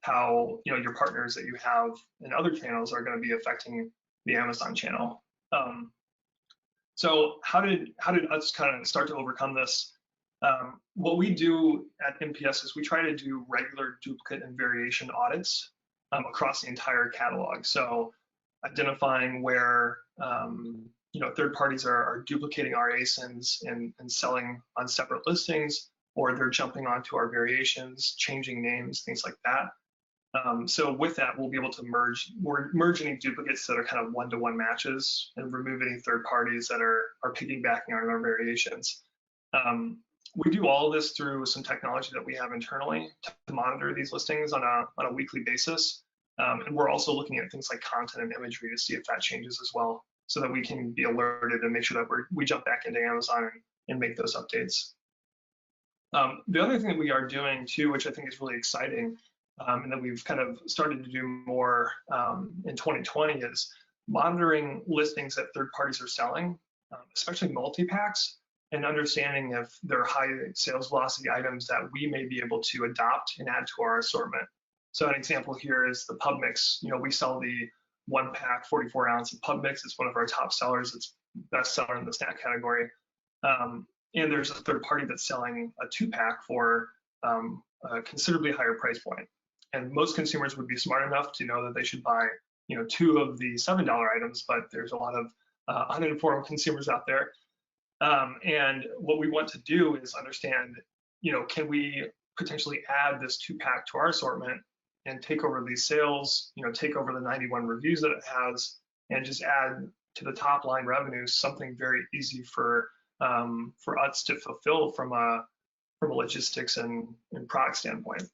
how your partners that you have in other channels are going to be affecting the Amazon channel. So how did us kind of start to overcome this? What we do at MPS is we try to do regular duplicate and variation audits across the entire catalog. So identifying where third parties are duplicating our ASINs and selling on separate listings, or they're jumping onto our variations, changing names, things like that. So with that, we'll be able to merge any duplicates that are kind of one-to-one matches and remove any third parties that are piggybacking on our variations. We do all of this through some technology that we have internally to monitor these listings on a weekly basis. And we're also looking at things like content and imagery to see if that changes as well, so that we can be alerted and make sure that we jump back into Amazon and make those updates. The other thing that we are doing too, which I think is really exciting, and that we've kind of started to do more in 2020, is monitoring listings that third parties are selling, especially multi-packs, and understanding if they're high sales velocity items that we may be able to adopt and add to our assortment. So an example here is the pub mix. We sell the 1-pack 44-ounce of pub mix. It's one of our top sellers. It's best seller in the snack category. And there's a third party that's selling a 2-pack for a considerably higher price point. And most consumers would be smart enough to know that they should buy, 2 of the $7 items, but there's a lot of uninformed consumers out there. And what we want to do is understand, can we potentially add this 2-pack to our assortment and take over these sales, take over the 91 reviews that it has, and just add to the top line revenue something very easy for us to fulfill from a logistics and product standpoint.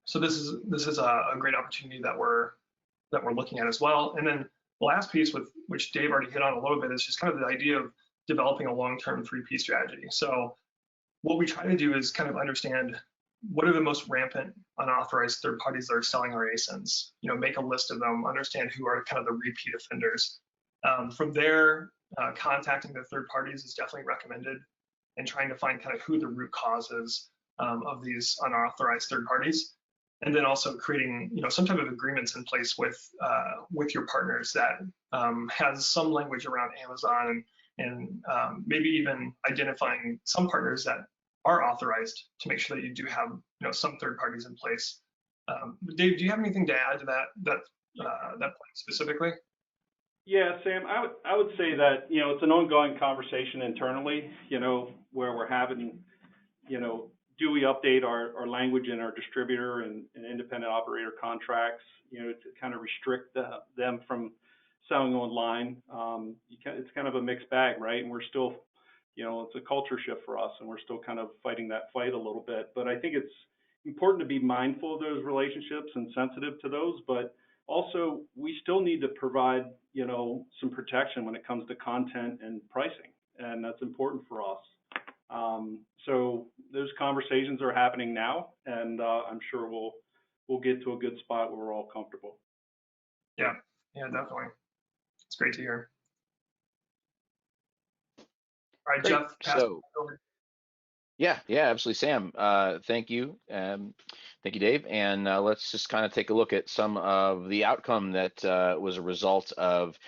So this is a great opportunity that we're looking at as well. And then the last piece, which Dave already hit on a little bit, is just kind of the idea of developing a long-term 3P strategy. So what we try to do is kind of understand what are the most rampant unauthorized third parties that are selling our ASINs. Make a list of them, understand who are kind of the repeat offenders. From there, contacting the third parties is definitely recommended, and trying to find kind of who the root cause is of these unauthorized third parties. And then also creating, some type of agreements in place with your partners that has some language around Amazon, and maybe even identifying some partners that are authorized to make sure that you do have, some third parties in place. Dave, do you have anything to add to that point specifically? Yeah, Sam, I would say that, it's an ongoing conversation internally, where we're having, do we update our language in our distributor and independent operator contracts, to kind of restrict them from selling online. It's kind of a mixed bag, right? And we're still, it's a culture shift for us, and we're still kind of fighting that fight a little bit. But I think it's important to be mindful of those relationships and sensitive to those. But also, we still need to provide, some protection when it comes to content and pricing, and that's important for us. So those conversations are happening now, and I'm sure we'll get to a good spot where we're all comfortable. Yeah, definitely. It's great to hear. All right, Great. Jeff, pass it over. Yeah, absolutely, Sam. Thank you. Thank you, Dave. And let's just kind of take a look at some of the outcome that was a result of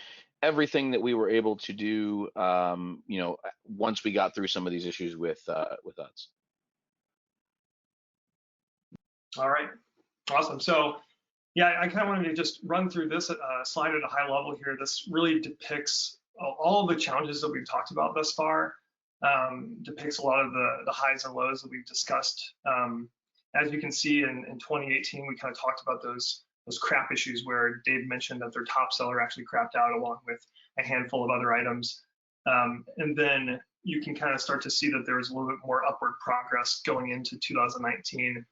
everything that we were able to do, once we got through some of these issues with Utz. All right, awesome. So, yeah, I kind of wanted to just run through this slide at a high level here. This really depicts all of the challenges that we've talked about thus far. Depicts a lot of the highs and lows that we've discussed. As you can see, in 2018, we kind of talked about those crap issues where Dave mentioned that their top seller actually crapped out along with a handful of other items. And then you can kind of start to see that there was a little bit more upward progress going into 2019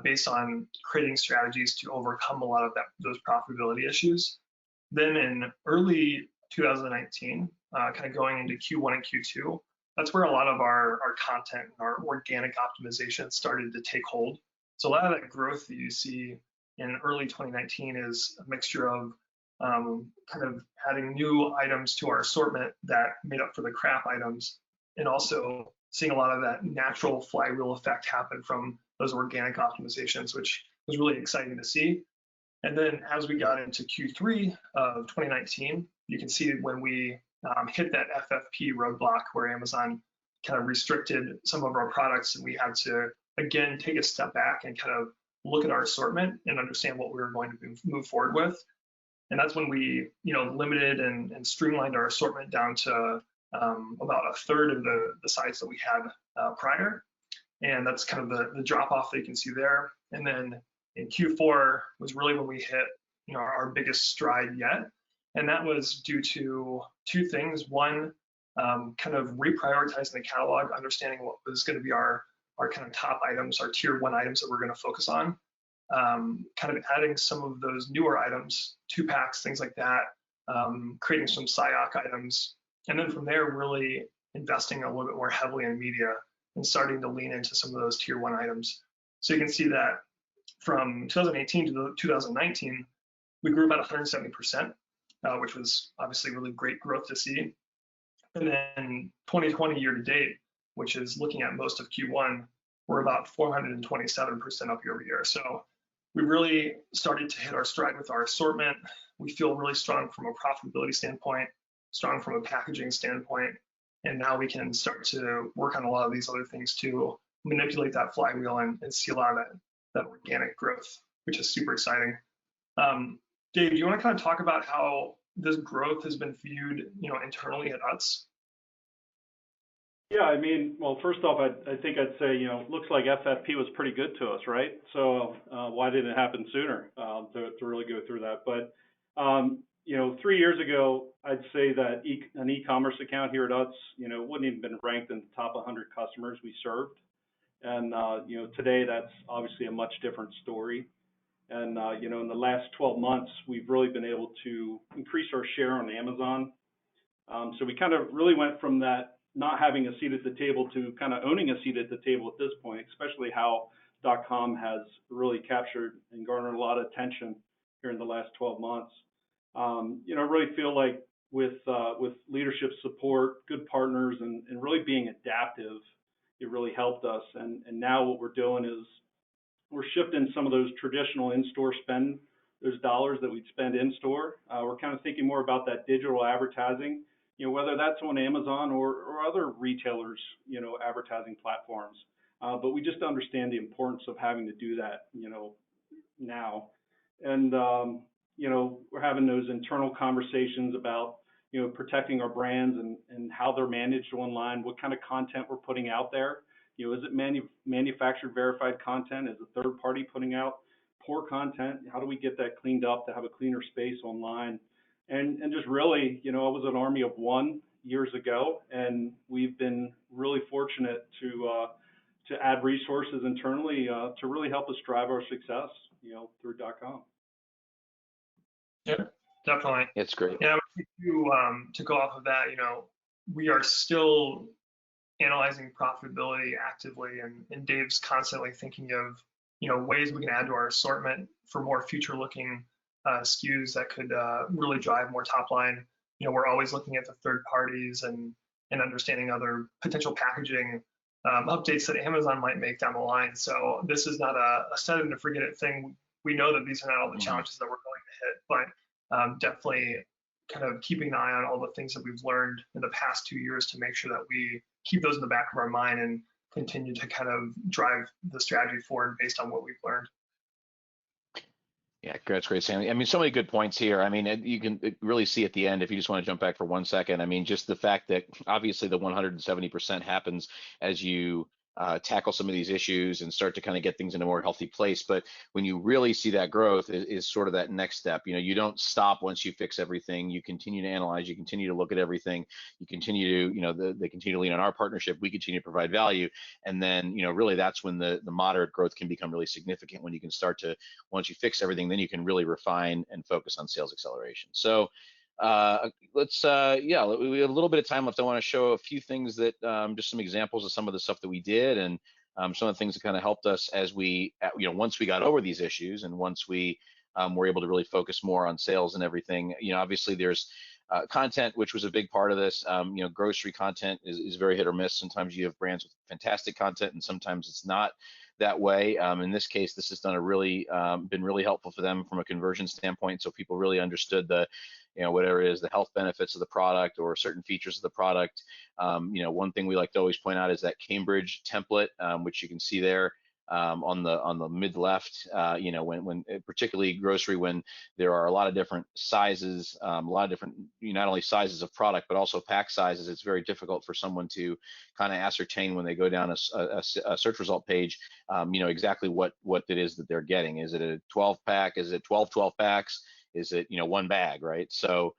based on creating strategies to overcome a lot of those profitability issues. Then in early 2019, kind of going into Q1 and Q2, that's where a lot of our content and our organic optimization started to take hold. So a lot of that growth that you see in early 2019 is a mixture of kind of adding new items to our assortment that made up for the crap items, and also seeing a lot of that natural flywheel effect happen from those organic optimizations, which was really exciting to see. And then as we got into Q3 of 2019, you can see when we hit that FFP roadblock where Amazon kind of restricted some of our products, and we had to, again, take a step back and kind of look at our assortment and understand what we were going to move forward with. And that's when we, limited and streamlined our assortment down to about a third of the size that we had prior. And that's kind of the drop off that you can see there. And then in Q4 was really when we hit, our biggest stride yet. And that was due to two things. One, kind of reprioritizing the catalog, understanding what was going to be our kind of top items, our tier 1 items that we're going to focus on. Kind of adding some of those newer items, 2-packs, things like that, creating some SIOC items. And then from there, really investing a little bit more heavily in media and starting to lean into some of those tier 1 items. So you can see that from 2018 to 2019, we grew about 170%, which was obviously really great growth to see. And then 2020 year to date, which is looking at most of Q1, we're about 427% up year over year. So we really started to hit our stride with our assortment. We feel really strong from a profitability standpoint, strong from a packaging standpoint, and now we can start to work on a lot of these other things to manipulate that flywheel and see a lot of that organic growth, which is super exciting. Dave, do you want to kind of talk about how this growth has been viewed, internally at Utz? Yeah, I mean, well, first off, I think I'd say, looks like FFP was pretty good to us, right? So why didn't it happen sooner to really go through that? But 3 years ago, I'd say that an e-commerce account here at Utz, wouldn't even been ranked in the top 100 customers we served. And today that's obviously a much different story. And in the last 12 months, we've really been able to increase our share on Amazon. So we kind of really went from that not having a seat at the table to kind of owning a seat at the table at this point, especially how .com has really captured and garnered a lot of attention here in the last 12 months. I really feel like with leadership support, good partners, and really being adaptive, it really helped us. And now what we're doing is we're shifting some of those traditional in-store spend, those dollars that we'd spend in-store. We're kind of thinking more about that digital advertising, whether that's on Amazon or other retailers, advertising platforms. But we just understand the importance of having to do that, now. And, we're having those internal conversations about, protecting our brands and how they're managed online, what kind of content we're putting out there. Is it manufactured verified content? Is a third party putting out poor content? How do we get that cleaned up to have a cleaner space online? And just really, I was an army of one years ago, and we've been really fortunate to add resources internally to really help us drive our success, through .com. Yeah, definitely. It's great. Yeah, to go off of that, we are still analyzing profitability actively, and Dave's constantly thinking of, ways we can add to our assortment for more future-looking SKUs that could really drive more top line. We're always looking at the third parties and understanding other potential packaging updates that Amazon might make down the line. So this is not a set and forget it thing. We know that these are not all the challenges that we're going to hit, but definitely kind of keeping an eye on all the things that we've learned in the past 2 years to make sure that we keep those in the back of our mind and continue to kind of drive the strategy forward based on what we've learned. Yeah, that's great, Sam. I mean, so many good points here. I mean, you can really see at the end, if you just want to jump back for 1 second, I mean, just the fact that obviously the 170% happens as you tackle some of these issues and start to kind of get things in a more healthy place. But when you really see that growth is sort of that next step. You don't stop once you fix everything. You continue to analyze, you continue to look at everything, you continue to, they continue to lean on our partnership, we continue to provide value. And then, really that's when the moderate growth can become really significant, when you can start to, once you fix everything, then you can really refine and focus on sales acceleration. So let's we have a little bit of time left. I want to show a few things that just some examples of some of the stuff that we did, and some of the things that kind of helped us as we once we got over these issues, and once we were able to really focus more on sales and everything. Obviously there's Content, which was a big part of this. Grocery content is very hit or miss. Sometimes you have brands with fantastic content, and sometimes it's not that way. In this case, this has done been really helpful for them from a conversion standpoint. So people really understood whatever it is, the health benefits of the product or certain features of the product. One thing we like to always point out is that Cambridge template, which you can see there on the mid left. When particularly grocery, when there are a lot of different sizes, a lot of different, not only sizes of product, but also pack sizes, it's very difficult for someone to kind of ascertain when they go down a search result page, exactly what it is that they're getting. Is it a 12 pack? Is it 12 packs? Is it, one bag, right? So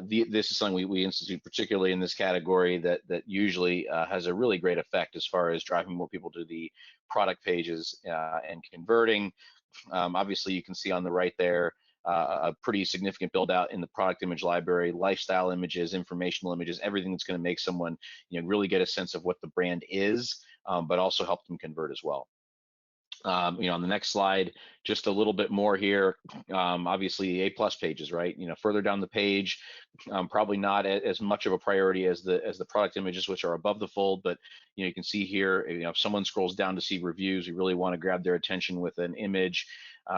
this is something we institute, particularly in this category, that usually has a really great effect as far as driving more people to the product pages and converting. Obviously, you can see on the right there a pretty significant build out in the product image library, lifestyle images, informational images, everything that's going to make someone really get a sense of what the brand is, but also help them convert as well. On the next slide, just a little bit more here. Obviously, A+ pages, right? Further down the page, probably not as much of a priority as the product images, which are above the fold. But you can see here, if someone scrolls down to see reviews, we really want to grab their attention with an image,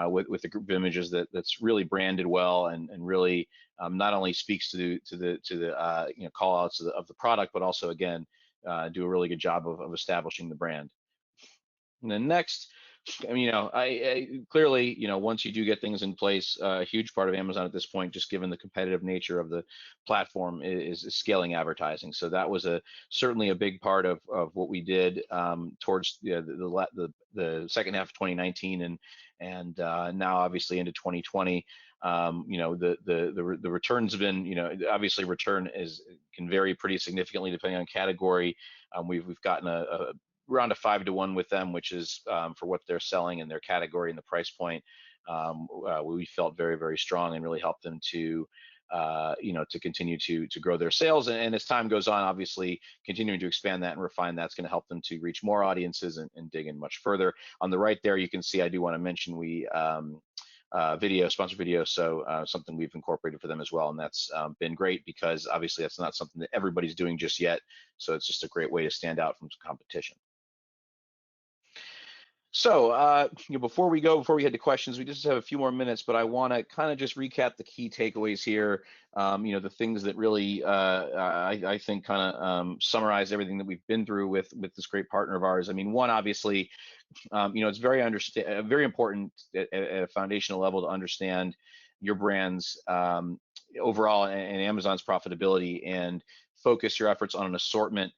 with a group of images that's really branded well and really not only speaks to the call outs of the product, but also again do a really good job of establishing the brand. And then next, I clearly, once you do get things in place, a huge part of Amazon at this point, just given the competitive nature of the platform, is scaling advertising. So that was certainly a big part of what we did towards the second half of 2019 and now obviously into 2020. The returns have been, obviously return can vary pretty significantly depending on category. We've gotten around a 5-to-1 with them, which is for what they're selling in their category and the price point. We felt very, very strong and really helped them to continue to grow their sales. And as time goes on, obviously continuing to expand that and refine that's going to help them to reach more audiences and dig in much further. On the right there, you can see, I do want to mention we sponsored video, so something we've incorporated for them as well, and that's been great because obviously that's not something that everybody's doing just yet, so it's just a great way to stand out from competition. So before we head to questions, we just have a few more minutes, but I want to kind of just recap the key takeaways here. The things that really I think kind of summarize everything that we've been through with this great partner of ours. I mean, one, obviously, it's very important at a foundational level to understand your brand's overall and Amazon's profitability and focus your efforts on an assortment.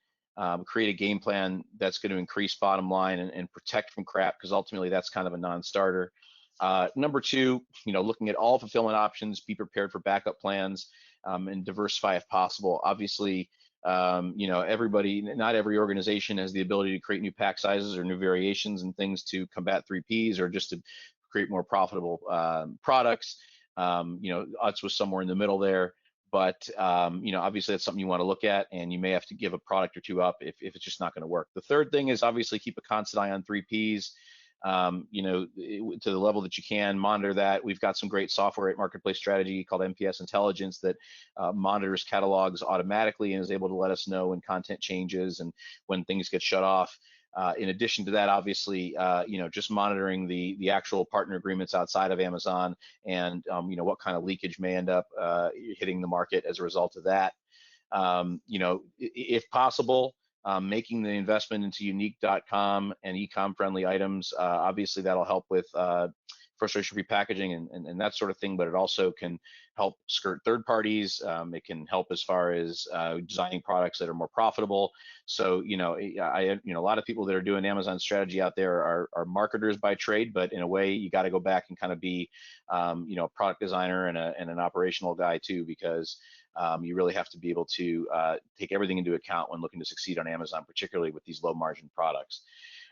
Create a game plan that's going to increase bottom line and protect from crap, because ultimately that's kind of a non-starter. Number two, looking at all fulfillment options, be prepared for backup plans, and diversify if possible. Obviously, not every organization has the ability to create new pack sizes or new variations and things to combat 3Ps or just to create more profitable products. Utz was somewhere in the middle there. But obviously that's something you want to look at, and you may have to give a product or two up if it's just not going to work. The third thing is obviously keep a constant eye on 3Ps, to the level that you can. Monitor that. We've got some great software at Marketplace Strategy called MPS Intelligence that monitors catalogs automatically and is able to let us know when content changes and when things get shut off. In addition to that, obviously, just monitoring the actual partner agreements outside of Amazon and, what kind of leakage may end up hitting the market as a result of that. If possible, making the investment into unique.com and e-com friendly items, obviously that'll help with frustration-free packaging and that sort of thing, but it also can help skirt third parties. It can help as far as designing products that are more profitable. So, a lot of people that are doing Amazon strategy out there are marketers by trade, but in a way, you got to go back and kind of be, a product designer and an operational guy too, because you really have to be able to take everything into account when looking to succeed on Amazon, particularly with these low margin products.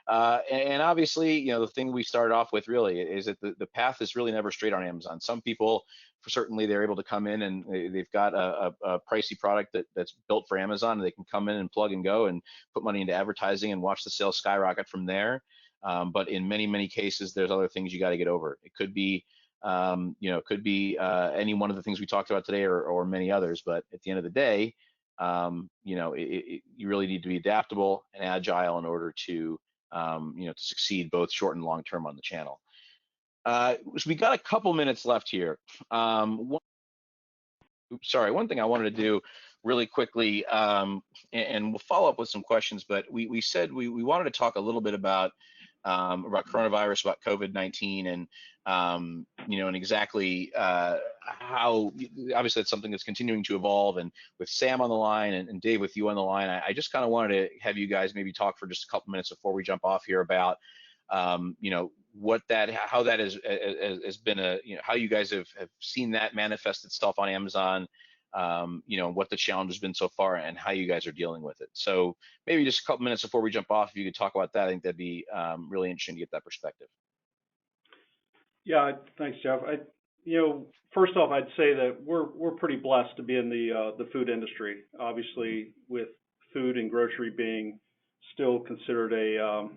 And obviously, the thing we started off with really is that the path is really never straight on Amazon. Some people, certainly, they're able to come in and they've got a pricey product that's built for Amazon, and they can come in and plug and go and put money into advertising and watch the sales skyrocket from there. But in many, many cases, there's other things you got to get over. It could be It could be any one of the things we talked about today, or many others. But at the end of the day, you really need to be adaptable and agile in order to to succeed both short and long term on the channel. So we got a couple minutes left here. One thing I wanted to do really quickly, and we'll follow up with some questions, but we said we wanted to talk a little bit about coronavirus, about COVID-19, and and exactly how, obviously that's something that's continuing to evolve. And with Sam on the line and Dave with you on the line, I just kind of wanted to have you guys maybe talk for just a couple minutes before we jump off here about how that has been how you guys have seen that manifest itself on Amazon, what the challenge has been so far and how you guys are dealing with it. So maybe just a couple minutes before we jump off, if you could talk about that, I think that'd be really interesting to get that perspective. Yeah, thanks, Jeff. First off, I'd say that we're pretty blessed to be in the food industry. Obviously, with food and grocery being still considered a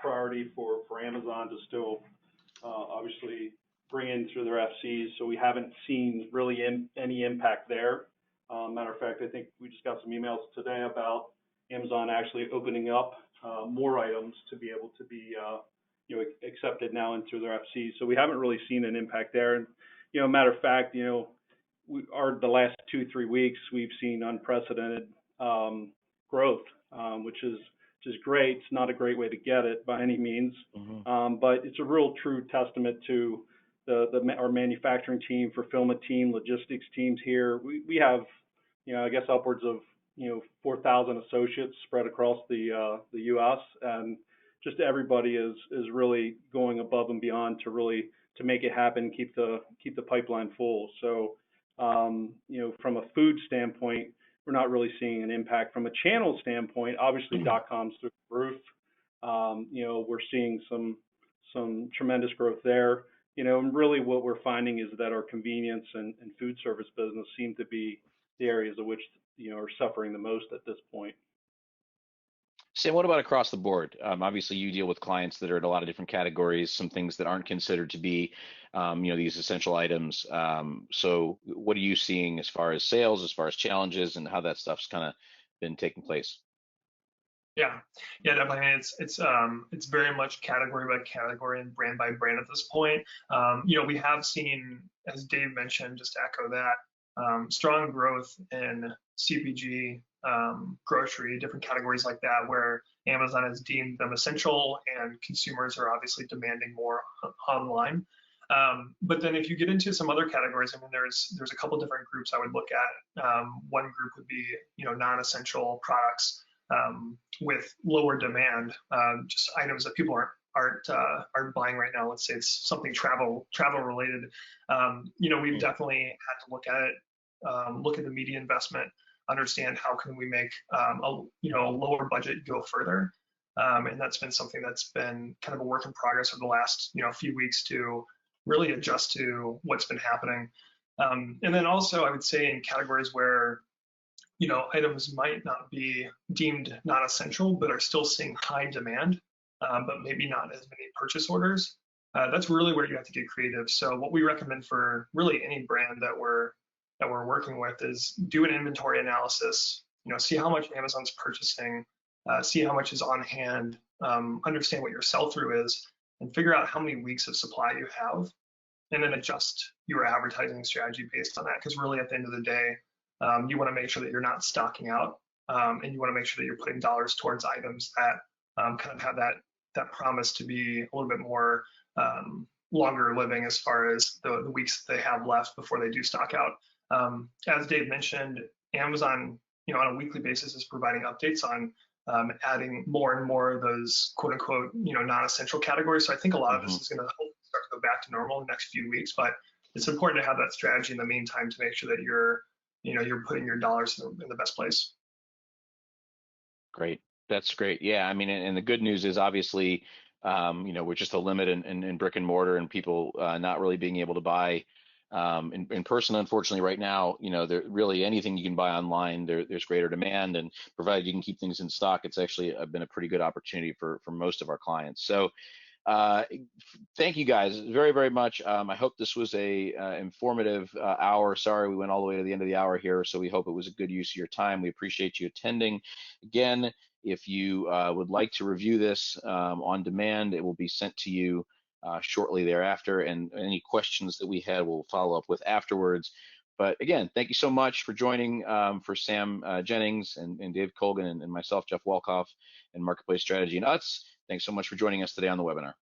priority for Amazon to still obviously bring in through their FCs. So we haven't seen really any impact there. Matter of fact, I think we just got some emails today about Amazon actually opening up more items to be able to be accepted now into their FCs. So we haven't really seen an impact there. And matter of fact, the last 2-3 weeks we've seen unprecedented growth, which is great. It's not a great way to get it by any means, but it's a real true testament to our manufacturing team, fulfillment team, logistics teams here. We have, I guess upwards of 4,000 associates spread across the U.S. and just everybody is really going above and beyond to make it happen, keep the pipeline full. So from a food standpoint, we're not really seeing an impact. From a channel standpoint, obviously .com's through the roof. We're seeing some tremendous growth there. And really what we're finding is that our convenience and food service business seem to be the areas of which are suffering the most at this point. Sam, what about across the board? Obviously, you deal with clients that are in a lot of different categories, some things that aren't considered to be, these essential items. So what are you seeing as far as sales, as far as challenges, and how that stuff's kind of been taking place? Yeah, definitely. I mean, it's very much category by category and brand by brand at this point. We have seen, as Dave mentioned, just to echo that, strong growth in CPG, grocery, different categories like that, where Amazon has deemed them essential and consumers are obviously demanding more online. But then if you get into some other categories, I mean, there's a couple different groups I would look at. One group would be, non-essential products with lower demand, just items that people aren't buying right now. Let's say it's something travel related. We've definitely had to look at it, look at the media investment, understand how can we make a lower budget go further, and that's been something that's been kind of a work in progress over the last few weeks to really adjust to what's been happening. And then also I would say in categories where items might not be deemed not essential but are still seeing high demand, but maybe not as many purchase orders. That's really where you have to get creative. So what we recommend for really any brand that we're working with is do an inventory analysis, see how much Amazon's purchasing, see how much is on hand, understand what your sell-through is, and figure out how many weeks of supply you have, and then adjust your advertising strategy based on that. Because really at the end of the day, you want to make sure that you're not stocking out, and you want to make sure that you're putting dollars towards items that kind of have that promise to be a little bit more longer living as far as the weeks that they have left before they do stock out. As Dave mentioned, Amazon, on a weekly basis is providing updates on adding more and more of those quote unquote, non-essential categories. So I think a lot of this is going to start to go back to normal in the next few weeks, but it's important to have that strategy in the meantime to make sure that you're putting your dollars in the best place. Great. That's great. Yeah. I mean, and the good news is obviously, we're just a limit in brick and mortar and people not really being able to buy in person. Unfortunately, right now, there really anything you can buy online, there's greater demand, and provided you can keep things in stock, it's actually been a pretty good opportunity for most of our clients. So Thank you guys very, very much. I hope this was a informative hour. Sorry we went all the way to the end of the hour here, so we hope it was a good use of your time. We appreciate you attending. Again, if you would like to review this on demand, it will be sent to you shortly thereafter, and any questions that we had we'll follow up with afterwards. But again, thank you so much for joining, for Sam Jennings and Dave Colgan and myself, Jeff Walkoff, and Marketplace Strategy and Utz. Thanks so much for joining us today on the webinar.